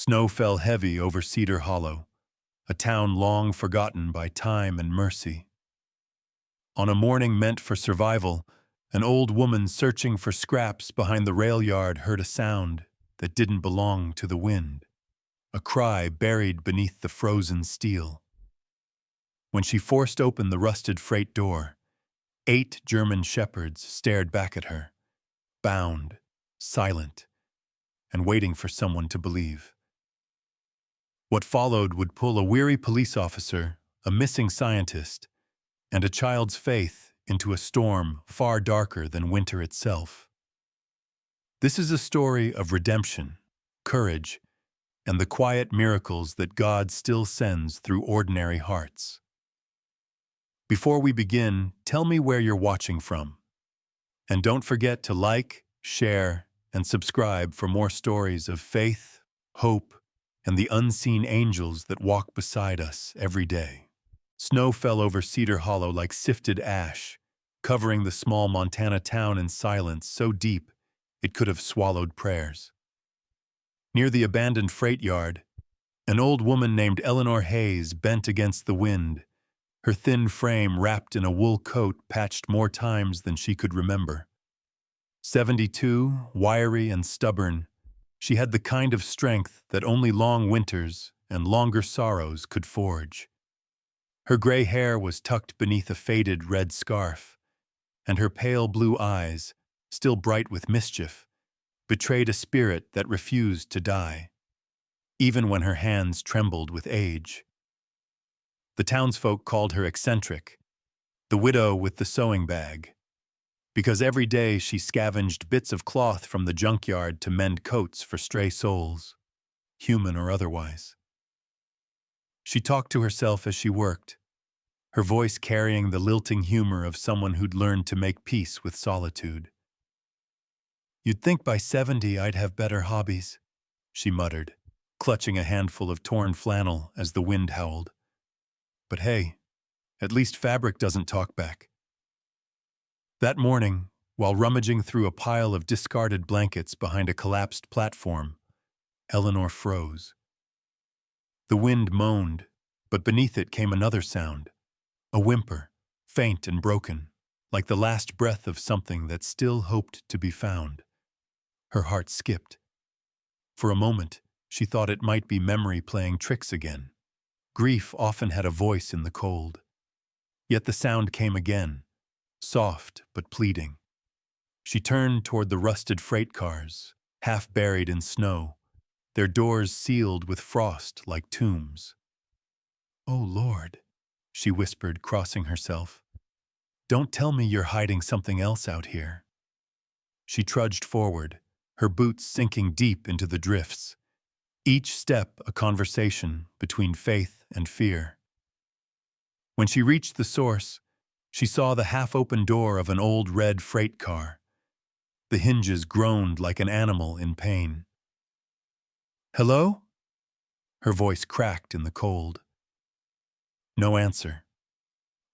Snow fell heavy over Cedar Hollow, a town long forgotten by time and mercy. On a morning meant for survival, an old woman searching for scraps behind the rail yard heard a sound that didn't belong to the wind, a cry buried beneath the frozen steel. When she forced open the rusted freight door, 8 German shepherds stared back at her, bound, silent, and waiting for someone to believe. What followed would pull a weary police officer, a missing scientist, and a child's faith into a storm far darker than winter itself. This is a story of redemption, courage, and the quiet miracles that God still sends through ordinary hearts. Before we begin, tell me where you're watching from. And don't forget to like, share, and subscribe for more stories of faith, hope, and the unseen angels that walk beside us every day. Snow fell over Cedar Hollow like sifted ash, covering the small Montana town in silence so deep it could have swallowed prayers. Near the abandoned freight yard, an old woman named Eleanor Hayes bent against the wind, her thin frame wrapped in a wool coat patched more times than she could remember. 72, wiry and stubborn, she had the kind of strength that only long winters and longer sorrows could forge. Her gray hair was tucked beneath a faded red scarf, and her pale blue eyes, still bright with mischief, betrayed a spirit that refused to die, even when her hands trembled with age. The townsfolk called her eccentric, the widow with the sewing bag, because every day she scavenged bits of cloth from the junkyard to mend coats for stray souls, human or otherwise. She talked to herself as she worked, her voice carrying the lilting humor of someone who'd learned to make peace with solitude. "You'd think by 70 I'd have better hobbies," she muttered, clutching a handful of torn flannel as the wind howled. But hey, at least fabric doesn't talk back. That morning, while rummaging through a pile of discarded blankets behind a collapsed platform, Eleanor froze. The wind moaned, but beneath it came another sound, a whimper, faint and broken, like the last breath of something that still hoped to be found. Her heart skipped. For a moment, she thought it might be memory playing tricks again. Grief often had a voice in the cold. Yet the sound came again, soft but pleading. She turned toward the rusted freight cars, half buried in snow, their doors sealed with frost like tombs. "Oh, Lord," she whispered, crossing herself. "Don't tell me you're hiding something else out here." She trudged forward, her boots sinking deep into the drifts, each step a conversation between faith and fear. When she reached the source, she saw the half-open door of an old red freight car. The hinges groaned like an animal in pain. "Hello?" Her voice cracked in the cold. No answer.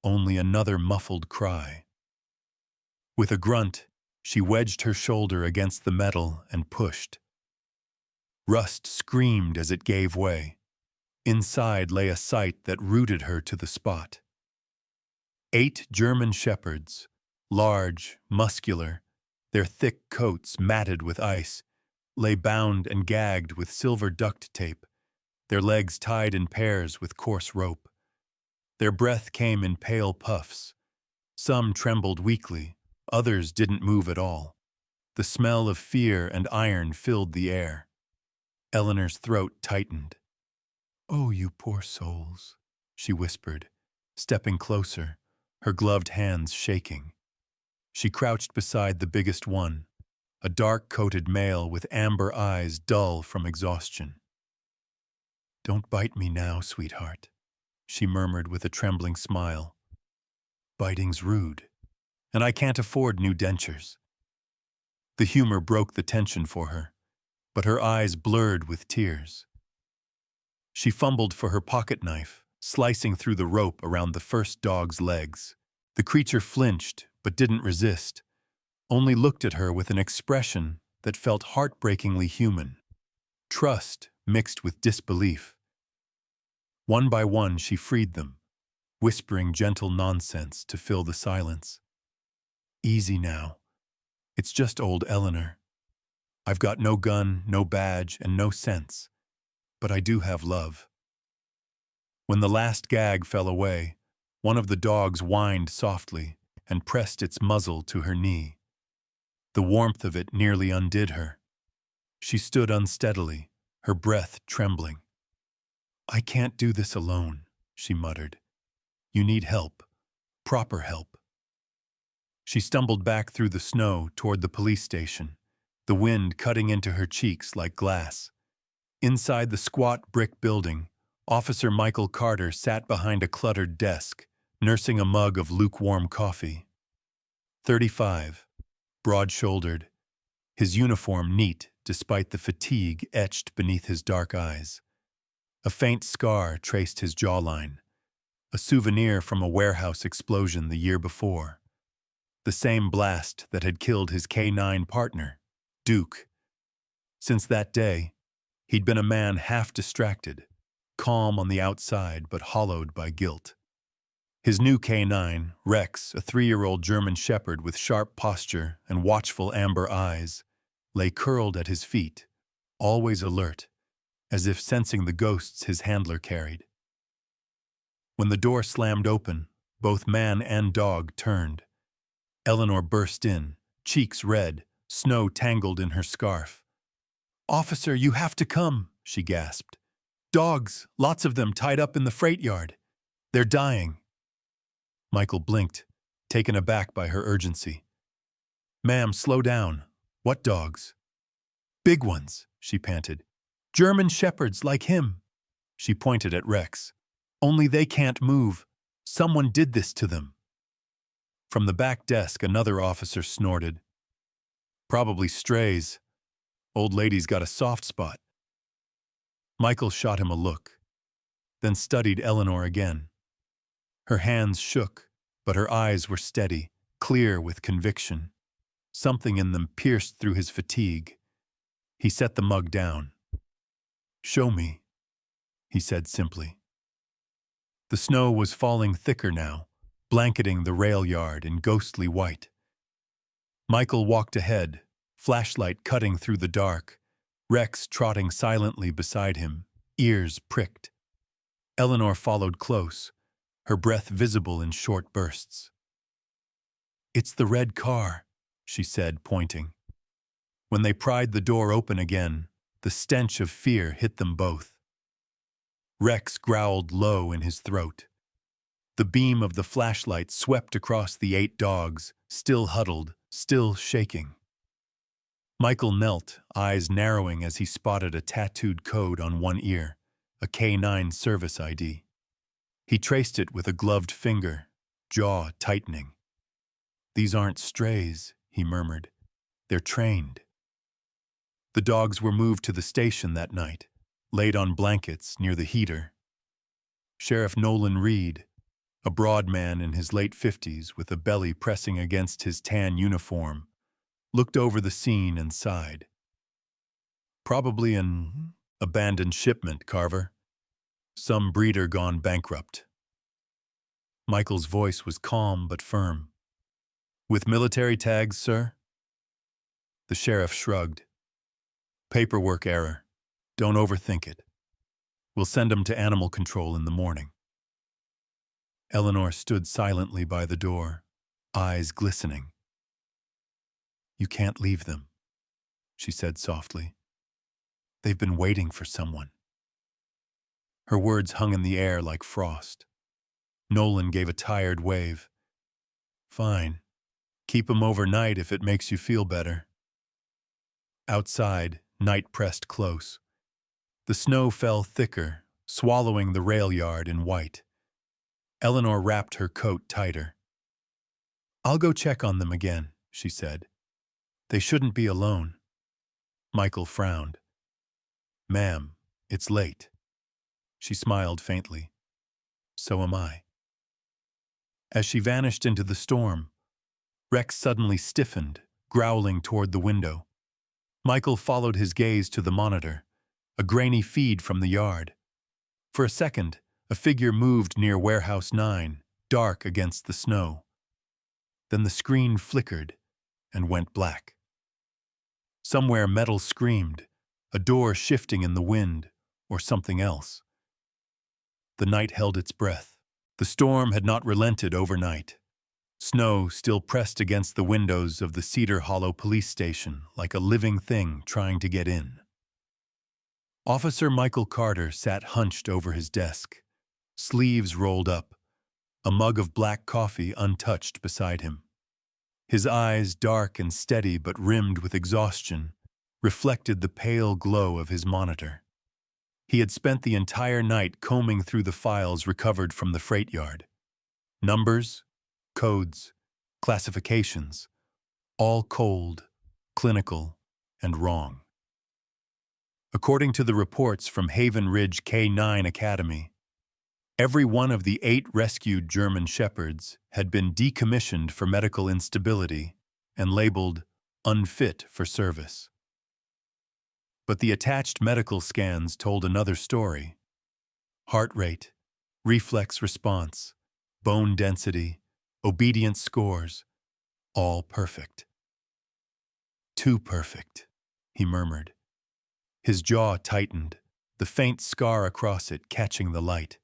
Only another muffled cry. With a grunt, she wedged her shoulder against the metal and pushed. Rust screamed as it gave way. Inside lay a sight that rooted her to the spot. 8 German shepherds, large, muscular, their thick coats matted with ice, lay bound and gagged with silver duct tape, their legs tied in pairs with coarse rope. Their breath came in pale puffs. Some trembled weakly, others didn't move at all. The smell of fear and iron filled the air. Eleanor's throat tightened. "Oh, you poor souls," she whispered, stepping closer, her gloved hands shaking. She crouched beside the biggest one, a dark-coated male with amber eyes dull from exhaustion. "Don't bite me now, sweetheart," she murmured with a trembling smile. "Biting's rude, and I can't afford new dentures." The humor broke the tension for her, but her eyes blurred with tears. She fumbled for her pocket knife, slicing through the rope around the first dog's legs. The creature flinched, but didn't resist, only looked at her with an expression that felt heartbreakingly human. Trust mixed with disbelief. One by one she freed them, whispering gentle nonsense to fill the silence. Easy now. It's just old Eleanor. I've got no gun, no badge, and no sense. But I do have love. When the last gag fell away, one of the dogs whined softly and pressed its muzzle to her knee. The warmth of it nearly undid her. She stood unsteadily, her breath trembling. I can't do this alone, she muttered. You need help, proper help. She stumbled back through the snow toward the police station, the wind cutting into her cheeks like glass. Inside the squat brick building, Officer Michael Carter sat behind a cluttered desk, nursing a mug of lukewarm coffee. 35, broad-shouldered, his uniform neat despite the fatigue etched beneath his dark eyes. A faint scar traced his jawline, a souvenir from a warehouse explosion the year before. The same blast that had killed his K9 partner, Duke. Since that day, he'd been a man half distracted, calm on the outside but hollowed by guilt. His new K9, Rex, a 3-year-old German shepherd with sharp posture and watchful amber eyes, lay curled at his feet, always alert, as if sensing the ghosts his handler carried. When the door slammed open, both man and dog turned. Eleanor burst in, cheeks red, snow tangled in her scarf. "Officer, you have to come," she gasped. "Dogs, lots of them tied up in the freight yard. They're dying." Michael blinked, taken aback by her urgency. "Ma'am, slow down. What dogs?" "Big ones," she panted. "German shepherds like him." She pointed at Rex. "Only they can't move. Someone did this to them." From the back desk, another officer snorted. "Probably strays. Old lady's got a soft spot." Michael shot him a look, then studied Eleanor again. Her hands shook, but her eyes were steady, clear with conviction. Something in them pierced through his fatigue. He set the mug down. "Show me," he said simply. The snow was falling thicker now, blanketing the rail yard in ghostly white. Michael walked ahead, flashlight cutting through the dark, Rex trotting silently beside him, ears pricked. Eleanor followed close, her breath visible in short bursts. "It's the red car," she said, pointing. When they pried the door open again, the stench of fear hit them both. Rex growled low in his throat. The beam of the flashlight swept across the 8 dogs, still huddled, still shaking. Michael knelt, eyes narrowing as he spotted a tattooed code on one ear, a K9 service ID. He traced it with a gloved finger, jaw tightening. "These aren't strays," he murmured. "They're trained." The dogs were moved to the station that night, laid on blankets near the heater. Sheriff Nolan Reed, a broad man in his late 50s with a belly pressing against his tan uniform, looked over the scene and sighed. "Probably an abandoned shipment, Carver. Some breeder gone bankrupt." Michael's voice was calm but firm. "With military tags, sir?" The sheriff shrugged. "Paperwork error. Don't overthink it. We'll send them to animal control in the morning." Eleanor stood silently by the door, eyes glistening. "You can't leave them," she said softly. "They've been waiting for someone." Her words hung in the air like frost. Nolan gave a tired wave. "Fine. Keep 'em overnight if it makes you feel better." Outside, night pressed close. The snow fell thicker, swallowing the rail yard in white. Eleanor wrapped her coat tighter. "I'll go check on them again," she said. "They shouldn't be alone." Michael frowned. "Ma'am, it's late." She smiled faintly. "So am I." As she vanished into the storm, Rex suddenly stiffened, growling toward the window. Michael followed his gaze to the monitor, a grainy feed from the yard. For a second, a figure moved near Warehouse 9, dark against the snow. Then the screen flickered and went black. Somewhere metal screamed, a door shifting in the wind, or something else. The night held its breath. The storm had not relented overnight. Snow still pressed against the windows of the Cedar Hollow police station like a living thing trying to get in. Officer Michael Carter sat hunched over his desk, sleeves rolled up, a mug of black coffee untouched beside him. His eyes, dark and steady but rimmed with exhaustion, reflected the pale glow of his monitor. He had spent the entire night combing through the files recovered from the freight yard. Numbers, codes, classifications, all cold, clinical, and wrong. According to the reports from Haven Ridge K-9 Academy, every one of the 8 rescued German shepherds had been decommissioned for medical instability and labeled unfit for service. But the attached medical scans told another story. Heart rate, reflex response, bone density, obedience scores, all perfect. Too perfect, he murmured. His jaw tightened, the faint scar across it catching the light.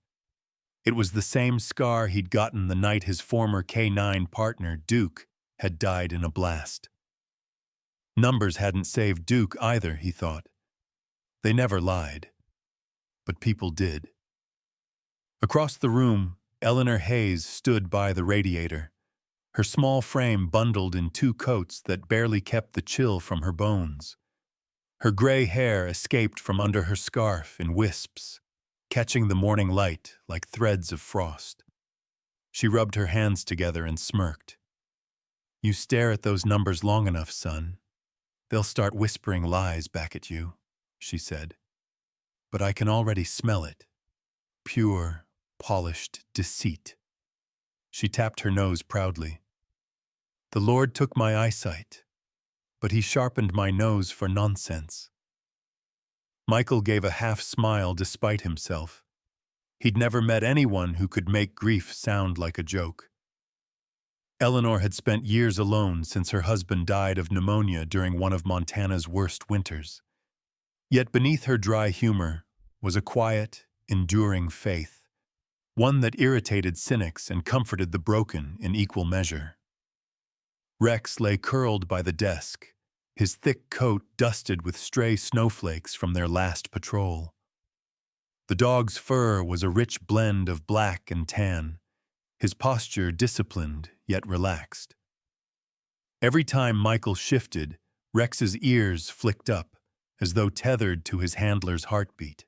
It was the same scar he'd gotten the night his former K-9 partner, Duke, had died in a blast. Numbers hadn't saved Duke either, he thought. They never lied. But people did. Across the room, Eleanor Hayes stood by the radiator, her small frame bundled in 2 coats that barely kept the chill from her bones. Her gray hair escaped from under her scarf in wisps, catching the morning light like threads of frost. She rubbed her hands together and smirked. "You stare at those numbers long enough, son. They'll start whispering lies back at you," she said. "But I can already smell it. Pure, polished deceit." She tapped her nose proudly. "The Lord took my eyesight, but he sharpened my nose for nonsense." Michael gave a half-smile despite himself. He'd never met anyone who could make grief sound like a joke. Eleanor had spent years alone since her husband died of pneumonia during one of Montana's worst winters. Yet beneath her dry humor was a quiet, enduring faith, one that irritated cynics and comforted the broken in equal measure. Rex lay curled by the desk, his thick coat dusted with stray snowflakes from their last patrol. The dog's fur was a rich blend of black and tan, his posture disciplined yet relaxed. Every time Michael shifted, Rex's ears flicked up, as though tethered to his handler's heartbeat.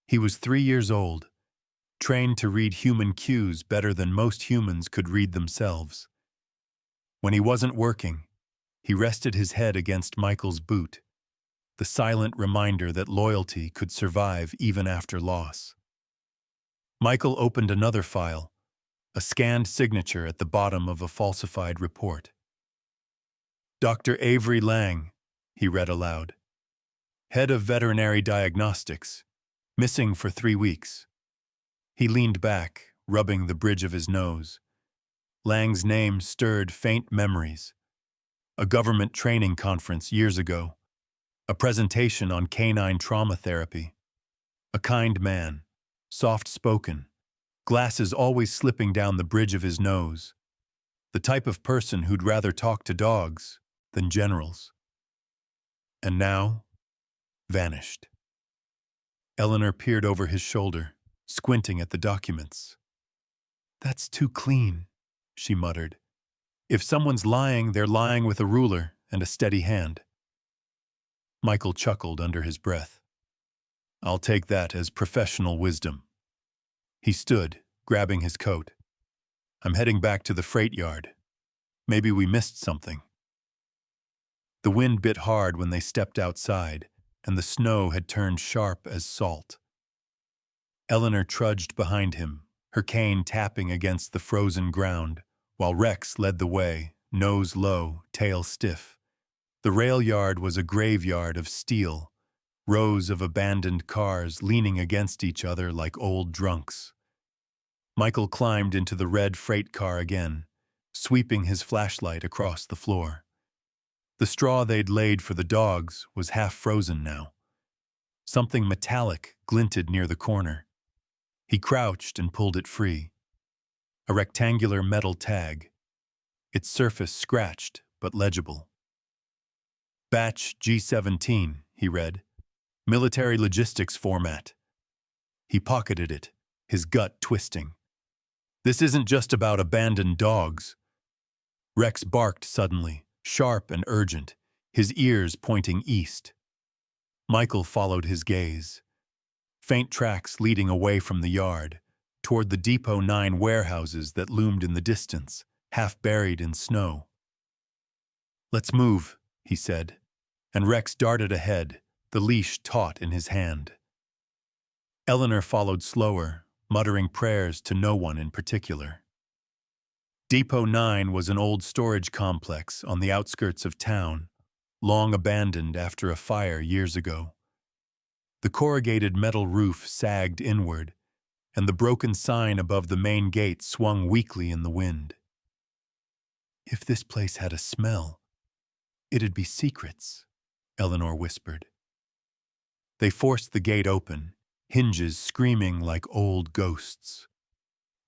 He was 3 years old, trained to read human cues better than most humans could read themselves. When he wasn't working, he rested his head against Michael's boot, the silent reminder that loyalty could survive even after loss. Michael opened another file, a scanned signature at the bottom of a falsified report. "Dr. Avery Lang," he read aloud. "Head of Veterinary Diagnostics, missing for 3 weeks." He leaned back, rubbing the bridge of his nose. Lang's name stirred faint memories. A government training conference years ago, a presentation on canine trauma therapy. A kind man, soft-spoken, glasses always slipping down the bridge of his nose. The type of person who'd rather talk to dogs than generals. And now, vanished. Eleanor peered over his shoulder, squinting at the documents. "That's too clean," she muttered. "If someone's lying, they're lying with a ruler and a steady hand." Michael chuckled under his breath. "I'll take that as professional wisdom." He stood, grabbing his coat. "I'm heading back to the freight yard. Maybe we missed something." The wind bit hard when they stepped outside, and the snow had turned sharp as salt. Eleanor trudged behind him, her cane tapping against the frozen ground, while Rex led the way, nose low, tail stiff. The rail yard was a graveyard of steel, rows of abandoned cars leaning against each other like old drunks. Michael climbed into the red freight car again, sweeping his flashlight across the floor. The straw they'd laid for the dogs was half frozen now. Something metallic glinted near the corner. He crouched and pulled it free. A rectangular metal tag, its surface scratched but legible. Batch G17, he read. Military logistics format. He pocketed it, his gut twisting. This isn't just about abandoned dogs. Rex barked suddenly, sharp and urgent, his ears pointing east. Michael followed his gaze. Faint tracks leading away from the yard, toward the Depot 9 warehouses that loomed in the distance, half buried in snow. "Let's move," he said, and Rex darted ahead, the leash taut in his hand. Eleanor followed slower, muttering prayers to no one in particular. Depot 9 was an old storage complex on the outskirts of town, long abandoned after a fire years ago. The corrugated metal roof sagged inward, and the broken sign above the main gate swung weakly in the wind. "If this place had a smell, it'd be secrets," Eleanor whispered. They forced the gate open, hinges screaming like old ghosts.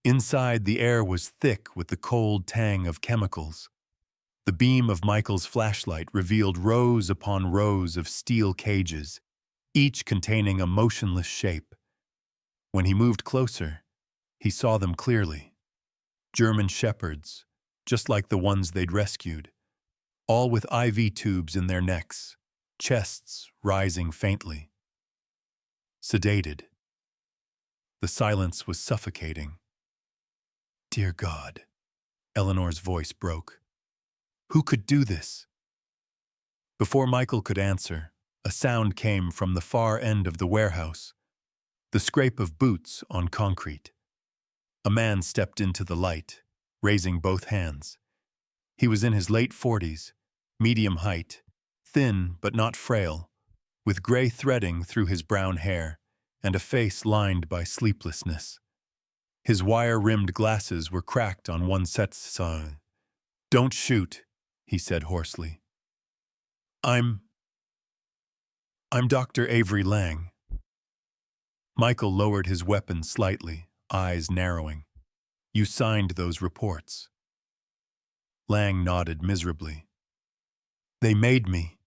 Inside, the air was thick with the cold tang of chemicals. The beam of Michael's flashlight revealed rows upon rows of steel cages, each containing a motionless shape. When he moved closer, he saw them clearly. German shepherds, just like the ones they'd rescued, all with IV tubes in their necks, chests rising faintly. Sedated. The silence was suffocating. "Dear God," Eleanor's voice broke. "Who could do this?" Before Michael could answer, a sound came from the far end of the warehouse, the scrape of boots on concrete. A man stepped into the light, raising both hands. He was in his late 40s, medium height, thin but not frail, with gray threading through his brown hair and a face lined by sleeplessness. His wire-rimmed glasses were cracked on one side. "Don't shoot," he said hoarsely. I'm Dr. Avery Lang." Michael lowered his weapon slightly, eyes narrowing. "You signed those reports." Lang nodded miserably. "They made me.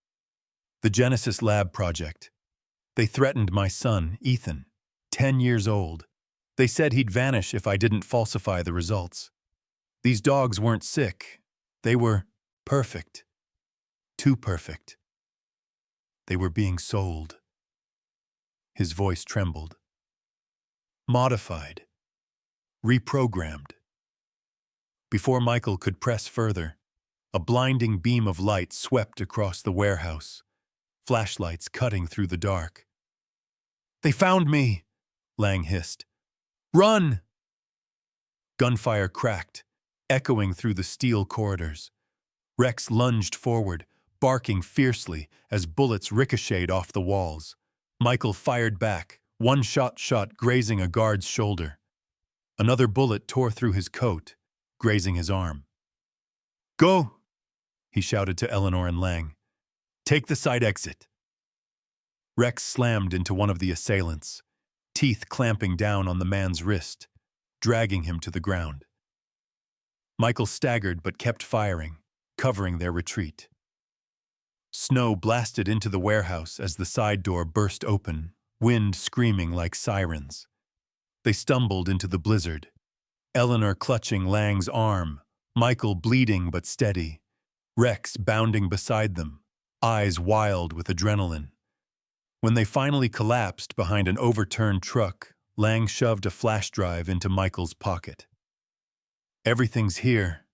The Genesis Lab project. They threatened my son, Ethan, 10 years old. They said he'd vanish if I didn't falsify the results. These dogs weren't sick. They were perfect. Too perfect. They were being sold." His voice trembled. "Modified. Reprogrammed." Before Michael could press further, a blinding beam of light swept across the warehouse, flashlights cutting through the dark. "They found me!" Lang hissed. "Run!" Gunfire cracked, echoing through the steel corridors. Rex lunged forward, barking fiercely as bullets ricocheted off the walls. Michael fired back, one shot grazing a guard's shoulder. Another bullet tore through his coat, grazing his arm. "Go!" he shouted to Eleanor and Lang. "Take the side exit." Rex slammed into one of the assailants, teeth clamping down on the man's wrist, dragging him to the ground. Michael staggered but kept firing, covering their retreat. Snow blasted into the warehouse as the side door burst open, wind screaming like sirens. They stumbled into the blizzard, Eleanor clutching Lang's arm, Michael bleeding but steady, Rex bounding beside them, eyes wild with adrenaline. When they finally collapsed behind an overturned truck, Lang shoved a flash drive into Michael's pocket. "Everything's here.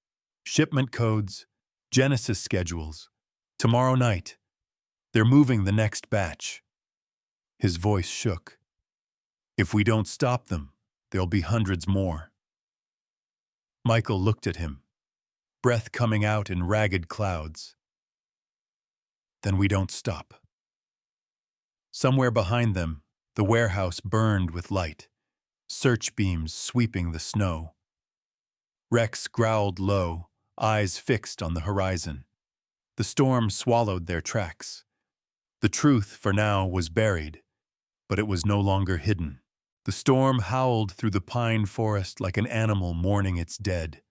Shipment codes, Genesis schedules. Tomorrow night. They're moving the next batch." His voice shook. "If we don't stop them, there'll be hundreds more." Michael looked at him, breath coming out in ragged clouds. "Then we don't stop." Somewhere behind them, the warehouse burned with light, search beams sweeping the snow. Rex growled low, eyes fixed on the horizon. The storm swallowed their tracks. The truth, for now, was buried, but it was no longer hidden. The storm howled through the pine forest like an animal mourning its dead.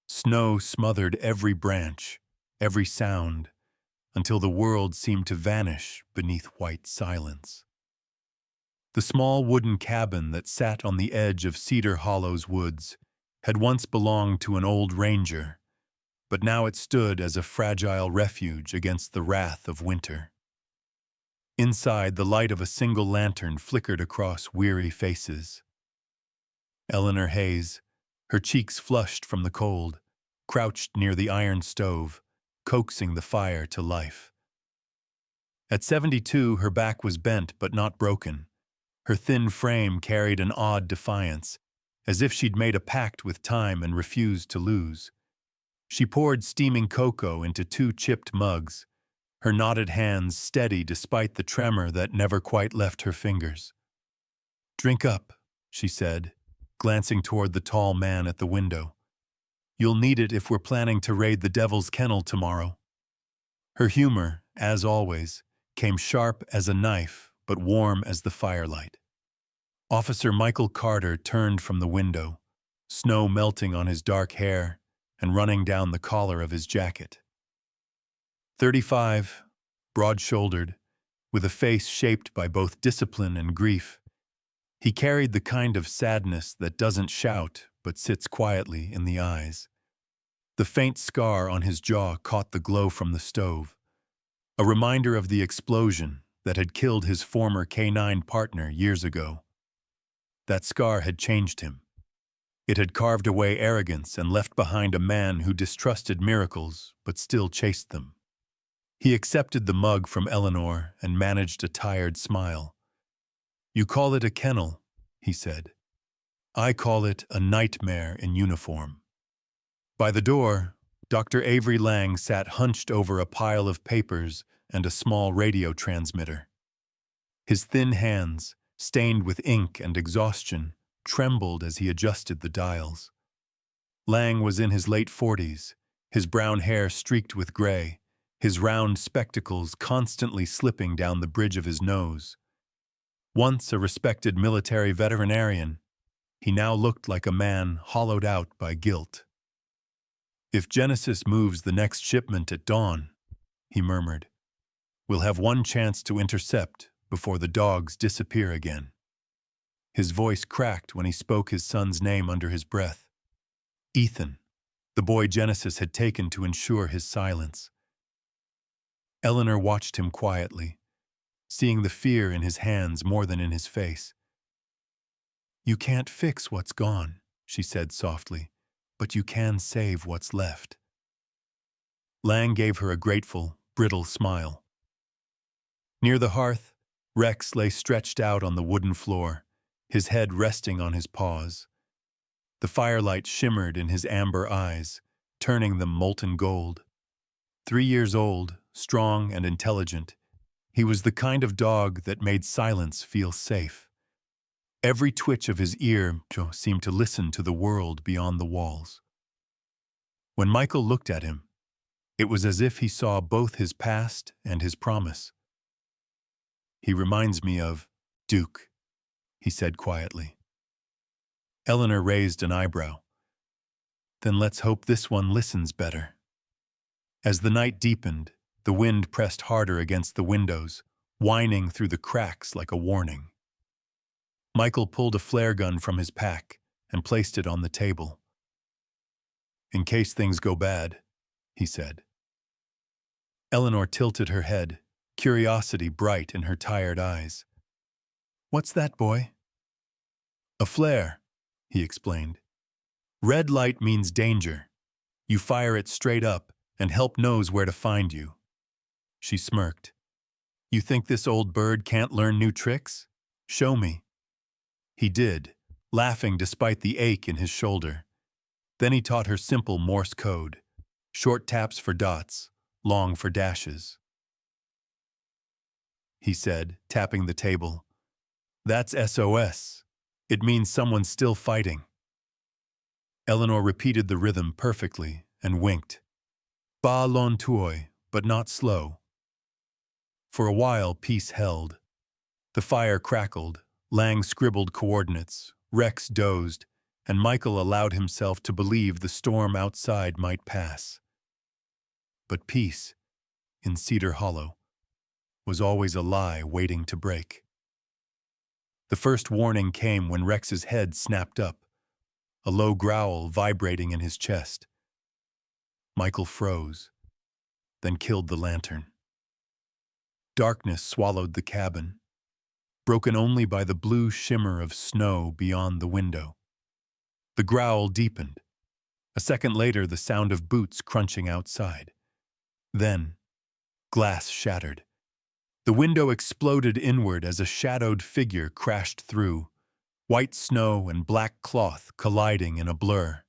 Snow smothered every branch, every sound, until the world seemed to vanish beneath white silence. The small wooden cabin that sat on the edge of Cedar Hollow's woods had once belonged to an old ranger, but now it stood as a fragile refuge against the wrath of winter. Inside, the light of a single lantern flickered across weary faces. Eleanor Hayes, her cheeks flushed from the cold, crouched near the iron stove, coaxing the fire to life. At 72, her back was bent but not broken. Her thin frame carried an odd defiance, as if she'd made a pact with time and refused to lose. She poured steaming cocoa into 2 chipped mugs, her knotted hands steady despite the tremor that never quite left her fingers. "Drink up," she said, glancing toward the tall man at the window. "You'll need it if we're planning to raid the Devil's Kennel tomorrow." Her humor, as always, came sharp as a knife but warm as the firelight. Officer Michael Carter turned from the window, snow melting on his dark hair and running down the collar of his jacket. 35, broad-shouldered, with a face shaped by both discipline and grief, he carried the kind of sadness that doesn't shout but sits quietly in the eyes. The faint scar on his jaw caught the glow from the stove, a reminder of the explosion that had killed his former K9 partner years ago. That scar had changed him. It had carved away arrogance and left behind a man who distrusted miracles but still chased them. He accepted the mug from Eleanor and managed a tired smile. "You call it a kennel," he said. "I call it a nightmare in uniform." By the door, Dr. Avery Lang sat hunched over a pile of papers and a small radio transmitter. His thin hands, stained with ink and exhaustion, trembled as he adjusted the dials. Lang was in his late 40s, his brown hair streaked with gray, his round spectacles constantly slipping down the bridge of his nose. Once a respected military veterinarian, he now looked like a man hollowed out by guilt. "If Genesis moves the next shipment at dawn," he murmured, "we'll have one chance to intercept before the dogs disappear again." His voice cracked when he spoke his son's name under his breath. Ethan, the boy Genesis had taken to ensure his silence. Eleanor watched him quietly, seeing the fear in his hands more than in his face. "You can't fix what's gone," she said softly, "but you can save what's left." Lang gave her a grateful, brittle smile. Near the hearth, Rex lay stretched out on the wooden floor, his head resting on his paws. The firelight shimmered in his amber eyes, turning them molten gold. 3 years old, strong and intelligent, he was the kind of dog that made silence feel safe. Every twitch of his ear seemed to listen to the world beyond the walls. When Michael looked at him, it was as if he saw both his past and his promise. "He reminds me of Duke," he said quietly. Eleanor raised an eyebrow. "Then let's hope this one listens better." As the night deepened, the wind pressed harder against the windows, whining through the cracks like a warning. Michael pulled a flare gun from his pack and placed it on the table. "In case things go bad," he said. Eleanor tilted her head, curiosity bright in her tired eyes. "What's that, boy?" "A flare," he explained. "Red light means danger. You fire it straight up, and help knows where to find you." She smirked. "You think this old bird can't learn new tricks? Show me." He did, laughing despite the ache in his shoulder. Then he taught her simple Morse code, short taps for dots, long for dashes. he said, tapping the table. That's SOS. It means someone's still fighting. Eleanor repeated the rhythm perfectly and winked. Ba lon tuoi, but not slow. For a while, peace held. The fire crackled, Lang scribbled coordinates, Rex dozed, and Michael allowed himself to believe the storm outside might pass. But peace, in Cedar Hollow, was always a lie waiting to break. The first warning came when Rex's head snapped up, a low growl vibrating in his chest. Michael froze, then killed the lantern. Darkness swallowed the cabin, broken only by the blue shimmer of snow beyond the window. The growl deepened. A second later, the sound of boots crunching outside. Then, glass shattered. The window exploded inward as a shadowed figure crashed through, white snow and black cloth colliding in a blur.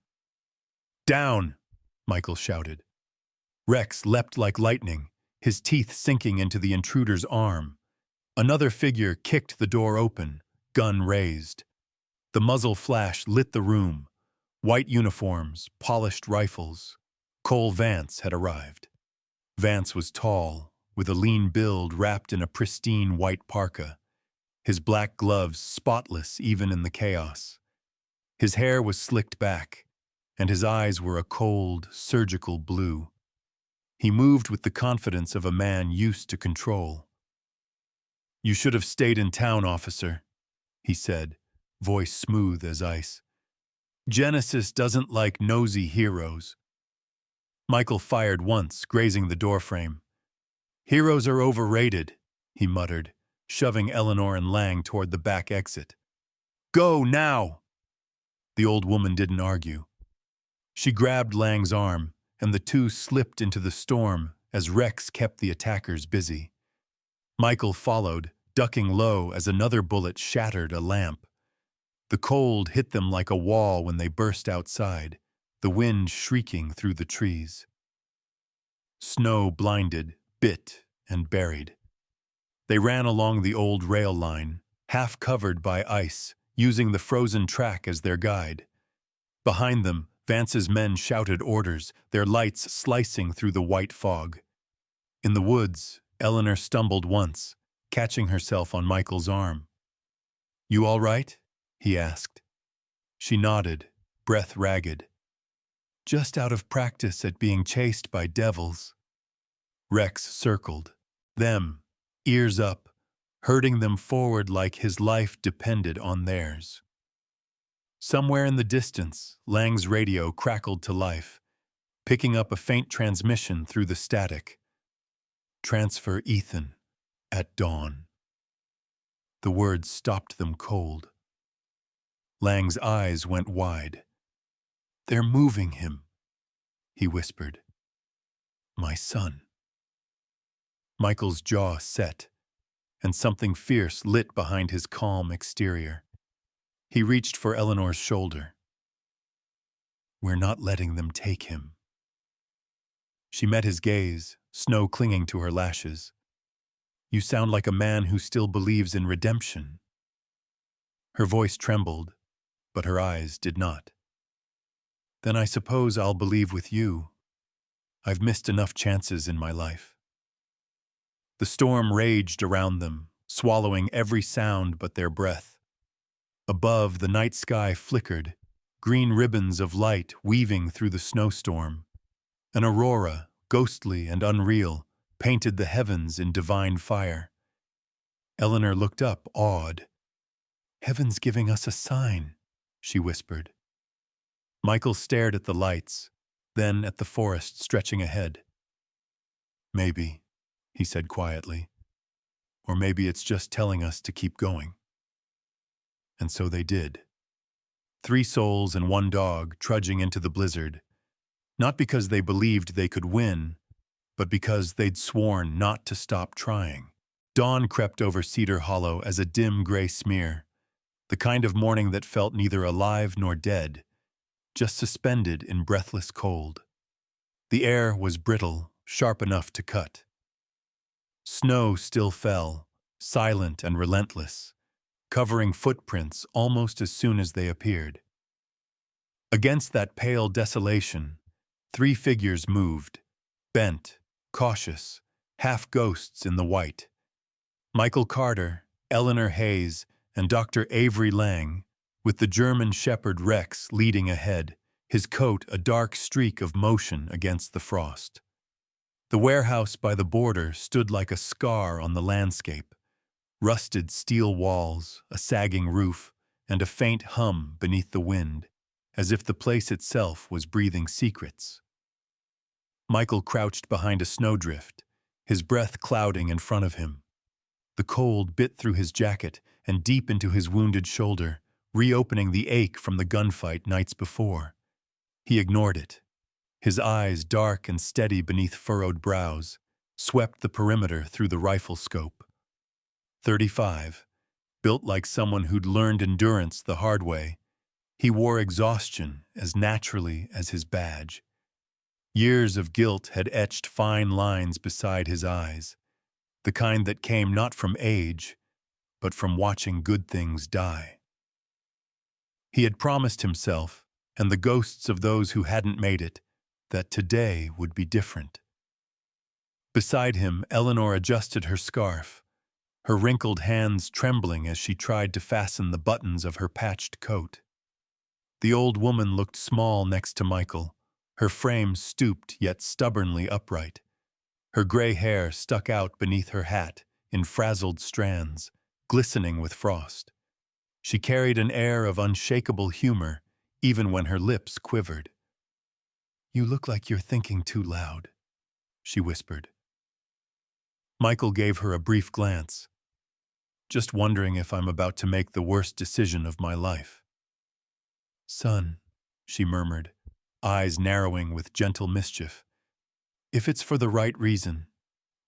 "Down!" Michael shouted. Rex leapt like lightning, his teeth sinking into the intruder's arm. Another figure kicked the door open, gun raised. The muzzle flash lit the room. White uniforms, polished rifles. Cole Vance had arrived. Vance was tall, with a lean build wrapped in a pristine white parka, his black gloves spotless even in the chaos. His hair was slicked back, and his eyes were a cold, surgical blue. He moved with the confidence of a man used to control. "You should have stayed in town, officer," he said, voice smooth as ice. "Genesis doesn't like nosy heroes." Michael fired once, grazing the doorframe. "Heroes are overrated," he muttered, shoving Eleanor and Lang toward the back exit. "Go now!" The old woman didn't argue. She grabbed Lang's arm, and the two slipped into the storm as Rex kept the attackers busy. Michael followed, ducking low as another bullet shattered a lamp. The cold hit them like a wall when they burst outside, the wind shrieking through the trees. Snow blinded, bit, and buried. They ran along the old rail line, half covered by ice, using the frozen track as their guide. Behind them, Vance's men shouted orders, their lights slicing through the white fog. In the woods, Eleanor stumbled once, catching herself on Michael's arm. "You all right?" he asked. She nodded, breath ragged. "Just out of practice at being chased by devils." Rex circled, them, ears up, herding them forward like his life depended on theirs. Somewhere in the distance, Lang's radio crackled to life, picking up a faint transmission through the static. "Transfer Ethan at dawn." The words stopped them cold. Lang's eyes went wide. "They're moving him," he whispered. "My son." Michael's jaw set, and something fierce lit behind his calm exterior. He reached for Eleanor's shoulder. "We're not letting them take him." She met his gaze, snow clinging to her lashes. "You sound like a man who still believes in redemption." Her voice trembled, but her eyes did not. "Then I suppose I'll believe with you. I've missed enough chances in my life." The storm raged around them, swallowing every sound but their breath. Above, the night sky flickered, green ribbons of light weaving through the snowstorm. An aurora, ghostly and unreal, painted the heavens in divine fire. Eleanor looked up, awed. "Heaven's giving us a sign," she whispered. Michael stared at the lights, then at the forest stretching ahead. "Maybe," he said quietly. "Or maybe it's just telling us to keep going." And so they did. 3 souls and 1 dog trudging into the blizzard, not because they believed they could win, but because they'd sworn not to stop trying. Dawn crept over Cedar Hollow as a dim gray smear, the kind of morning that felt neither alive nor dead, just suspended in breathless cold. The air was brittle, sharp enough to cut. Snow still fell, silent and relentless, covering footprints almost as soon as they appeared. Against that pale desolation, three figures moved, bent, cautious, half ghosts in the white. Michael Carter, Eleanor Hayes, and Dr. Avery Lang, with the German shepherd Rex leading ahead, his coat a dark streak of motion against the frost. The warehouse by the border stood like a scar on the landscape, rusted steel walls, a sagging roof, and a faint hum beneath the wind, as if the place itself was breathing secrets. Michael crouched behind a snowdrift, his breath clouding in front of him. The cold bit through his jacket and deep into his wounded shoulder, reopening the ache from the gunfight nights before. He ignored it. His eyes, dark and steady beneath furrowed brows, swept the perimeter through the rifle scope. 35, built like someone who'd learned endurance the hard way, he wore exhaustion as naturally as his badge. Years of guilt had etched fine lines beside his eyes, the kind that came not from age, but from watching good things die. He had promised himself, and the ghosts of those who hadn't made it, that today would be different. Beside him, Eleanor adjusted her scarf, her wrinkled hands trembling as she tried to fasten the buttons of her patched coat. The old woman looked small next to Michael, her frame stooped yet stubbornly upright. Her gray hair stuck out beneath her hat in frazzled strands, glistening with frost. She carried an air of unshakable humor, even when her lips quivered. "You look like you're thinking too loud," she whispered. Michael gave her a brief glance. "Just wondering if I'm about to make the worst decision of my life." "Son," she murmured, eyes narrowing with gentle mischief, "if it's for the right reason,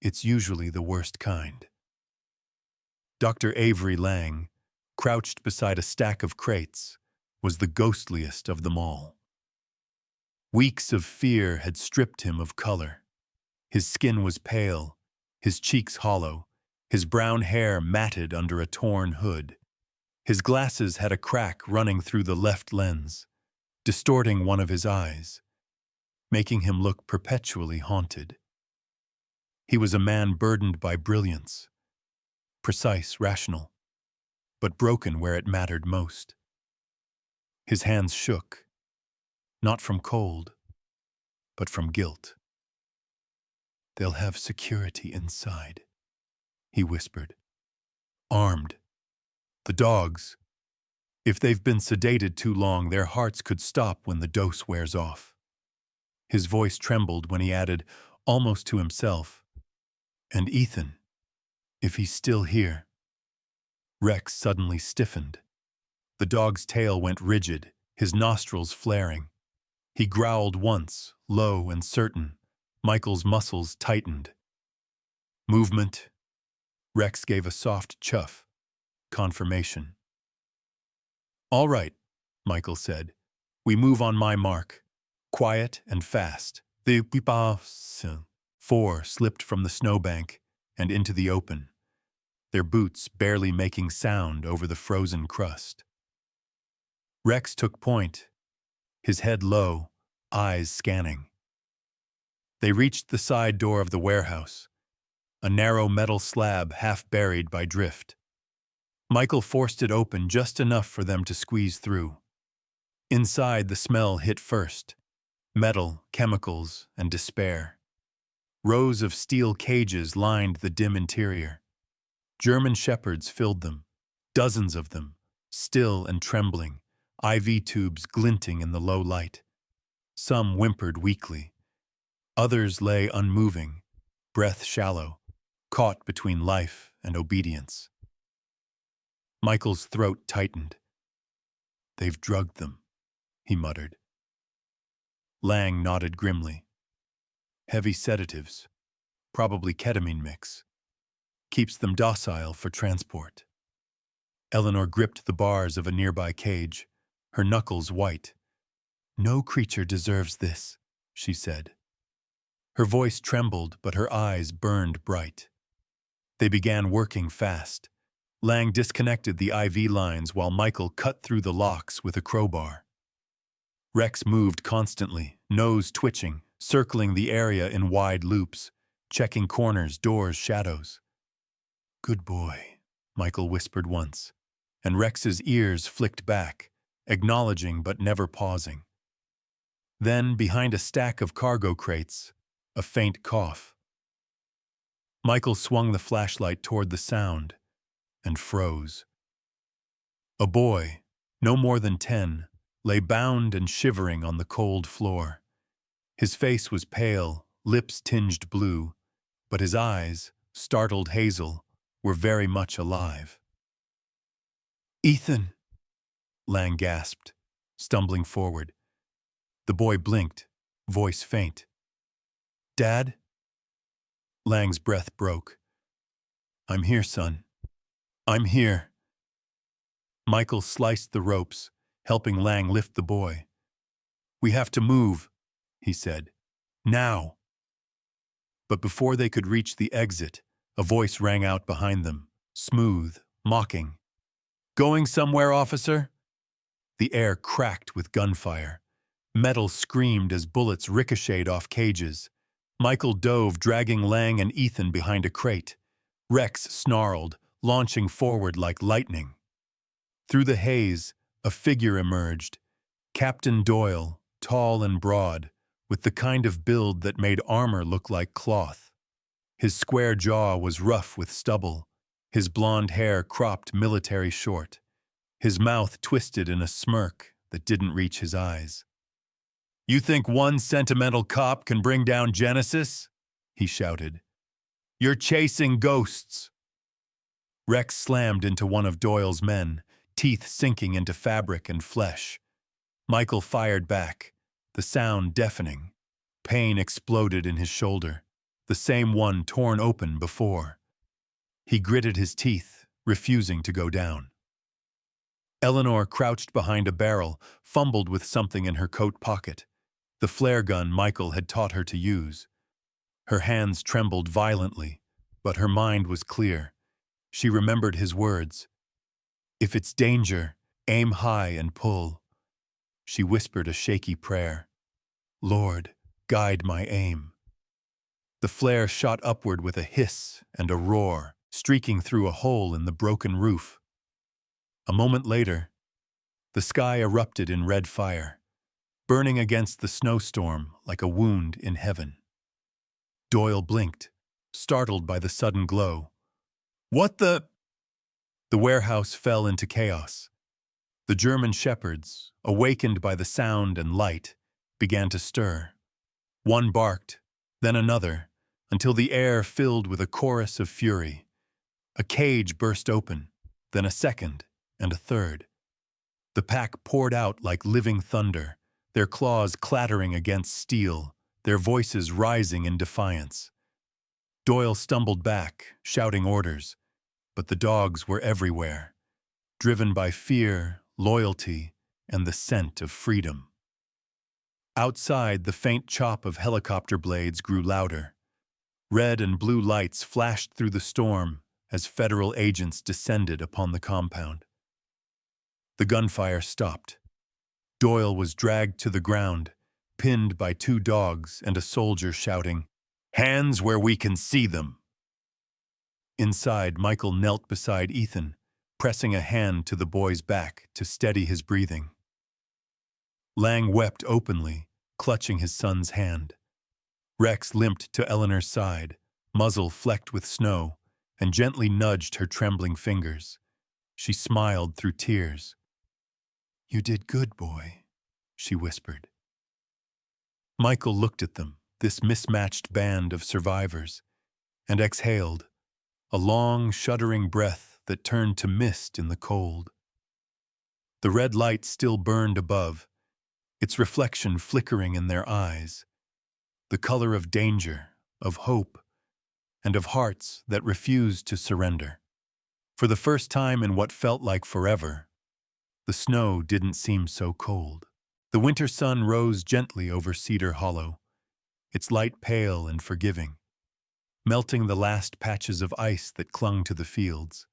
it's usually the worst kind." Dr. Avery Lang, crouched beside a stack of crates, was the ghostliest of them all. Weeks of fear had stripped him of color. His skin was pale, his cheeks hollow, his brown hair matted under a torn hood. His glasses had a crack running through the left lens, distorting one of his eyes, making him look perpetually haunted. He was a man burdened by brilliance, precise, rational, but broken where it mattered most. His hands shook, not from cold, but from guilt. "They'll have security inside," he whispered. "Armed. The dogs. If they've been sedated too long, their hearts could stop when the dose wears off." His voice trembled when he added, almost to himself, "And Ethan, if he's still here." Rex suddenly stiffened. The dog's tail went rigid, his nostrils flaring. He growled once, low and certain. Michael's muscles tightened. "Movement." Rex gave a soft chuff. Confirmation. "All right," Michael said. "We move on my mark. Quiet and fast." The four slipped from the snowbank and into the open, their boots barely making sound over the frozen crust. Rex took point, his head low, eyes scanning. They reached the side door of the warehouse, a narrow metal slab half buried by drift. Michael forced it open just enough for them to squeeze through. Inside, the smell hit first: metal, chemicals, and despair. Rows of steel cages lined the dim interior. German shepherds filled them, dozens of them, still and trembling, IV tubes glinting in the low light. Some whimpered weakly. Others lay unmoving, breath shallow, caught between life and obedience. Michael's throat tightened. "They've drugged them," he muttered. Lang nodded grimly. "Heavy sedatives, probably ketamine mix. Keeps them docile for transport." Eleanor gripped the bars of a nearby cage, her knuckles white. "No creature deserves this," she said. Her voice trembled, but her eyes burned bright. They began working fast. Lang disconnected the IV lines while Michael cut through the locks with a crowbar. Rex moved constantly, nose twitching, circling the area in wide loops, checking corners, doors, shadows. "Good boy," Michael whispered once, and Rex's ears flicked back, acknowledging but never pausing. Then, behind a stack of cargo crates, a faint cough. Michael swung the flashlight toward the sound and froze. A boy, no more than 10, lay bound and shivering on the cold floor. His face was pale, lips tinged blue, but his eyes, startled hazel, were very much alive. "Ethan!" Lang gasped, stumbling forward. The boy blinked, voice faint. "Dad?" Lang's breath broke. "I'm here, son. I'm here." Michael sliced the ropes, helping Lang lift the boy. "We have to move," he said. "Now." But before they could reach the exit, a voice rang out behind them, smooth, mocking. "Going somewhere, officer?" The air cracked with gunfire. Metal screamed as bullets ricocheted off cages. Michael dove, dragging Lang and Ethan behind a crate. Rex snarled, launching forward like lightning. Through the haze, a figure emerged. Captain Doyle, tall and broad, with the kind of build that made armor look like cloth. His square jaw was rough with stubble, his blonde hair cropped military short, his mouth twisted in a smirk that didn't reach his eyes. "You think one sentimental cop can bring down Genesis?" he shouted. "You're chasing ghosts." Rex slammed into one of Doyle's men, teeth sinking into fabric and flesh. Michael fired back, the sound deafening. Pain exploded in his shoulder, the same one torn open before. He gritted his teeth, refusing to go down. Eleanor crouched behind a barrel, fumbled with something in her coat pocket, the flare gun Michael had taught her to use. Her hands trembled violently, but her mind was clear. She remembered his words. "If it's danger, aim high and pull." She whispered a shaky prayer. "Lord, guide my aim." The flare shot upward with a hiss and a roar, streaking through a hole in the broken roof. A moment later, the sky erupted in red fire, burning against the snowstorm like a wound in heaven. Doyle blinked, startled by the sudden glow. "What the—" The warehouse fell into chaos. The German shepherds, awakened by the sound and light, began to stir. One barked, then another, until the air filled with a chorus of fury. A cage burst open, then a second, and a third. The pack poured out like living thunder, their claws clattering against steel, their voices rising in defiance. Doyle stumbled back, shouting orders, but the dogs were everywhere, driven by fear, loyalty, and the scent of freedom. Outside, the faint chop of helicopter blades grew louder. Red and blue lights flashed through the storm as federal agents descended upon the compound. The gunfire stopped. Doyle was dragged to the ground, pinned by 2 dogs and a soldier shouting, "Hands where we can see them!" Inside, Michael knelt beside Ethan, pressing a hand to the boy's back to steady his breathing. Lang wept openly, clutching his son's hand. Rex limped to Eleanor's side, muzzle flecked with snow, and gently nudged her trembling fingers. She smiled through tears. "You did good, boy," she whispered. Michael looked at them, this mismatched band of survivors, and exhaled, a long, shuddering breath that turned to mist in the cold. The red light still burned above, its reflection flickering in their eyes, the color of danger, of hope, and of hearts that refused to surrender. For the first time in what felt like forever, the snow didn't seem so cold. The winter sun rose gently over Cedar Hollow, its light pale and forgiving. melting the last patches of ice that clung to the fields.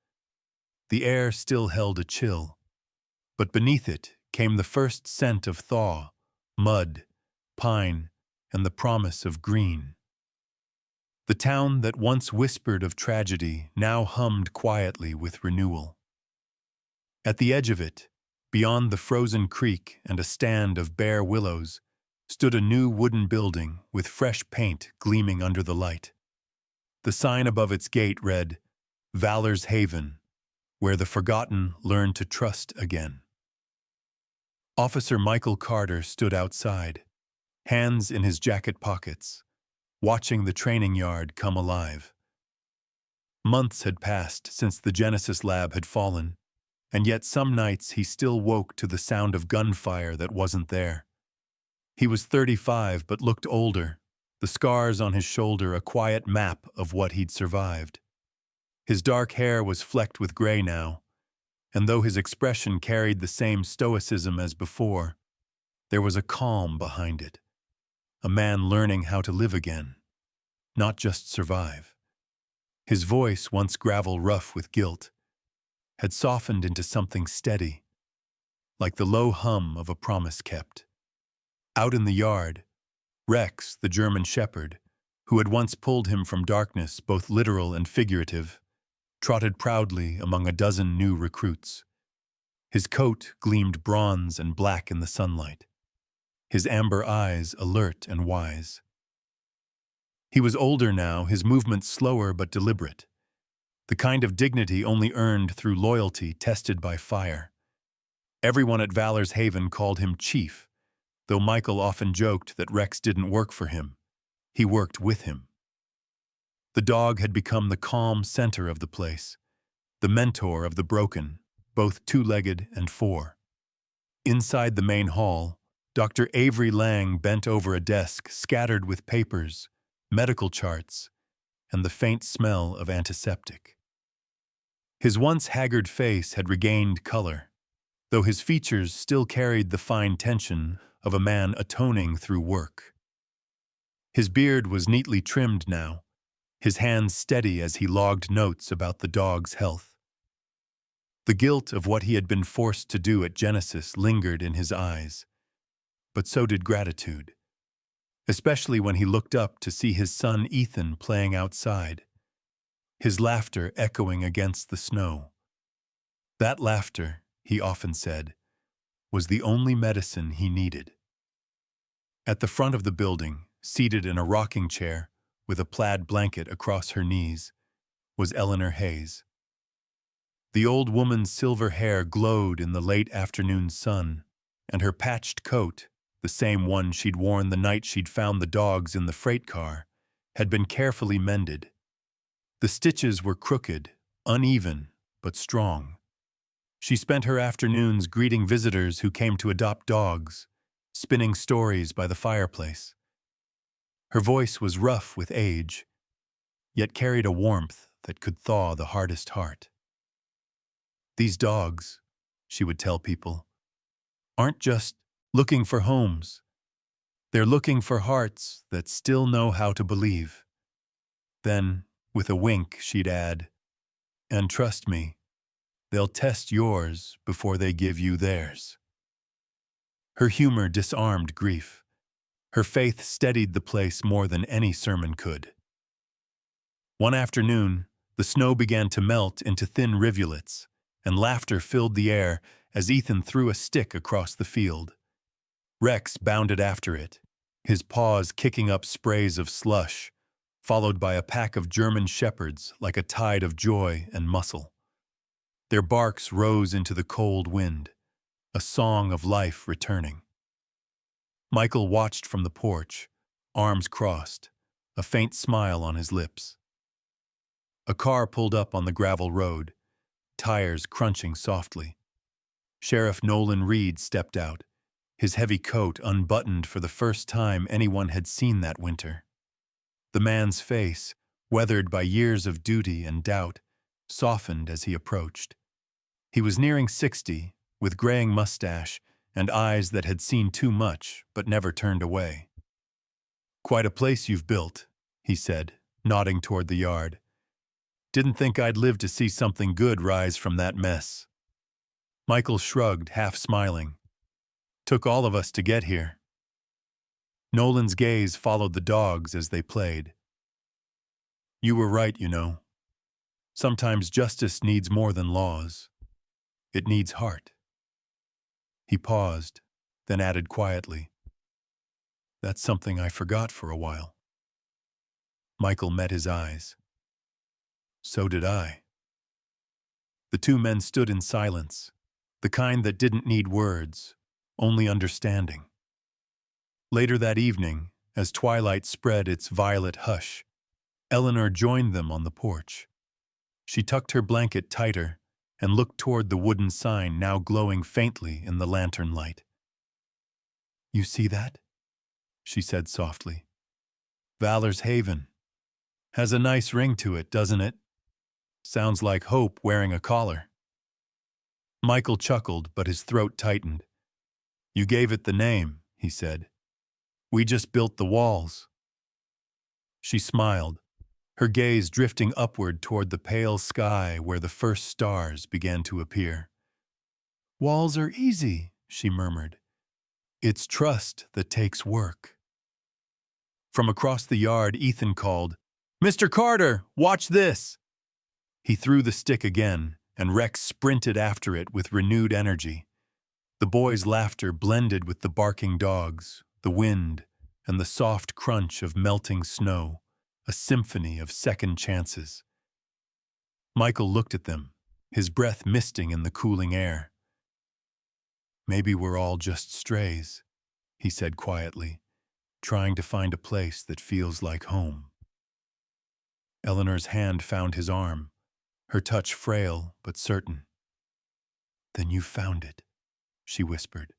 The air still held a chill, but beneath it came the first scent of thaw, mud, pine, and the promise of green. The town that once whispered of tragedy now hummed quietly with renewal. At the edge of it, beyond the frozen creek and a stand of bare willows, stood a new wooden building with fresh paint gleaming under the light. The sign above its gate read, "Valor's Haven, where the forgotten learn to trust again." Officer Michael Carter stood outside, hands in his jacket pockets, watching the training yard come alive. Months had passed since the Genesis lab had fallen, and yet some nights he still woke to the sound of gunfire that wasn't there. He was 35 but looked older, the scars on his shoulder a quiet map of what he'd survived. His dark hair was flecked with gray now, and though his expression carried the same stoicism as before, there was a calm behind it. A man learning how to live again, not just survive. His voice, once gravel rough with guilt, had softened into something steady, like the low hum of a promise kept. Out in the yard, Rex, the German shepherd, who had once pulled him from darkness, both literal and figurative, trotted proudly among a dozen new recruits. His coat gleamed bronze and black in the sunlight, his amber eyes alert and wise. He was older now, his movements slower but deliberate, the kind of dignity only earned through loyalty tested by fire. Everyone at Valor's Haven called him Chief, though Michael often joked that Rex didn't work for him. He worked with him. The dog had become the calm center of the place, the mentor of the broken, both two-legged and four. Inside the main hall, Dr. Avery Lang bent over a desk scattered with papers, medical charts, and the faint smell of antiseptic. His once haggard face had regained color, though his features still carried the fine tension of a man atoning through work. His beard was neatly trimmed now, his hands steady as he logged notes about the dog's health. The guilt of what he had been forced to do at Genesis lingered in his eyes, but so did gratitude, especially when he looked up to see his son Ethan playing outside, his laughter echoing against the snow. That laughter, he often said, was the only medicine he needed. At the front of the building, seated in a rocking chair, with a plaid blanket across her knees, was Eleanor Hayes. The old woman's silver hair glowed in the late afternoon sun, and her patched coat, the same one she'd worn the night she'd found the dogs in the freight car, had been carefully mended. The stitches were crooked, uneven, but strong. She spent her afternoons greeting visitors who came to adopt dogs, spinning stories by the fireplace. Her voice was rough with age, yet carried a warmth that could thaw the hardest heart. These dogs, she would tell people, aren't just looking for homes. They're looking for hearts that still know how to believe. Then, with a wink, she'd add, "And trust me, they'll test yours before they give you theirs." Her humor disarmed grief. Her faith steadied the place more than any sermon could. One afternoon, the snow began to melt into thin rivulets, and laughter filled the air as Ethan threw a stick across the field. Rex bounded after it, his paws kicking up sprays of slush, followed by a pack of German shepherds like a tide of joy and muscle. Their barks rose into the cold wind, a song of life returning. Michael watched from the porch, arms crossed, a faint smile on his lips. A car pulled up on the gravel road, tires crunching softly. Sheriff Nolan Reed stepped out, his heavy coat unbuttoned for the first time anyone had seen that winter. The man's face, weathered by years of duty and doubt, softened as he approached. He was nearing 60, with graying mustache and eyes that had seen too much but never turned away. "Quite a place you've built," he said, nodding toward the yard. Didn't think I'd live to see something good rise from that mess. Michael shrugged, half smiling. Took all of us to get here. Nolan's gaze followed the dogs as they played. You were right, you know. Sometimes justice needs more than laws. It needs heart. He paused, then added quietly, That's something I forgot for a while. Michael met his eyes. So did I. The two men stood in silence, the kind that didn't need words, only understanding. Later that evening, as twilight spread its violet hush, Eleanor joined them on the porch. She tucked her blanket tighter and looked toward the wooden sign now glowing faintly in the lantern light. You see that? She said softly. Valor's Haven. Has a nice ring to it, doesn't it? Sounds like Hope wearing a collar. Michael chuckled, but his throat tightened. You gave it the name, he said. We just built the walls. She smiled, her gaze drifting upward toward the pale sky where the first stars began to appear. Walls are easy, she murmured. It's trust that takes work. From across the yard, Ethan called, Mr. Carter, watch this! He threw the stick again, and Rex sprinted after it with renewed energy. The boys' laughter blended with the barking dogs, the wind, and the soft crunch of melting snow, a symphony of second chances. Michael looked at them, his breath misting in the cooling air. Maybe we're all just strays, he said quietly, trying to find a place that feels like home. Eleanor's hand found his arm, her touch frail but certain. Then you found it, she whispered.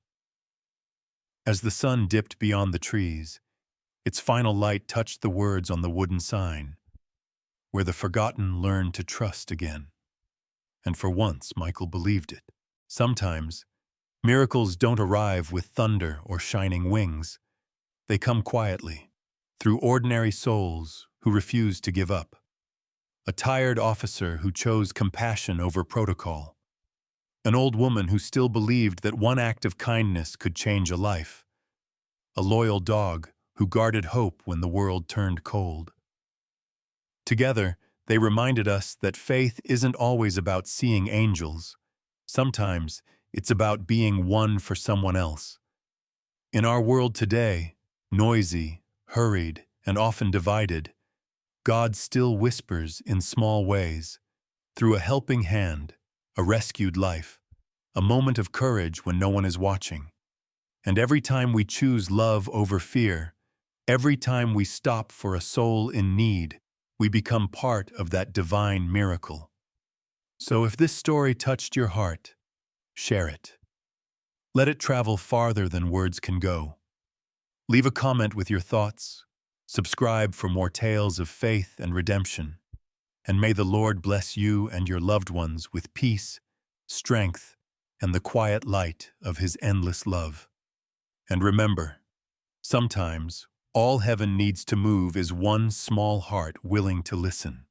As the sun dipped beyond the trees, its final light touched the words on the wooden sign, where the forgotten learn to trust again. And for once, Michael believed it. Sometimes, miracles don't arrive with thunder or shining wings. They come quietly, through ordinary souls who refuse to give up. A tired officer who chose compassion over protocol. An old woman who still believed that one act of kindness could change a life. A loyal dog who guarded hope when the world turned cold. Together, they reminded us that faith isn't always about seeing angels. Sometimes, it's about being one for someone else. In our world today, noisy, hurried, and often divided, God still whispers in small ways, through a helping hand, a rescued life, a moment of courage when no one is watching. And every time we choose love over fear, every time we stop for a soul in need, we become part of that divine miracle. So if this story touched your heart, share it. Let it travel farther than words can go. Leave a comment with your thoughts. Subscribe for more tales of faith and redemption. And may the Lord bless you and your loved ones with peace, strength, and the quiet light of His endless love. And remember, sometimes all heaven needs to move is one small heart willing to listen.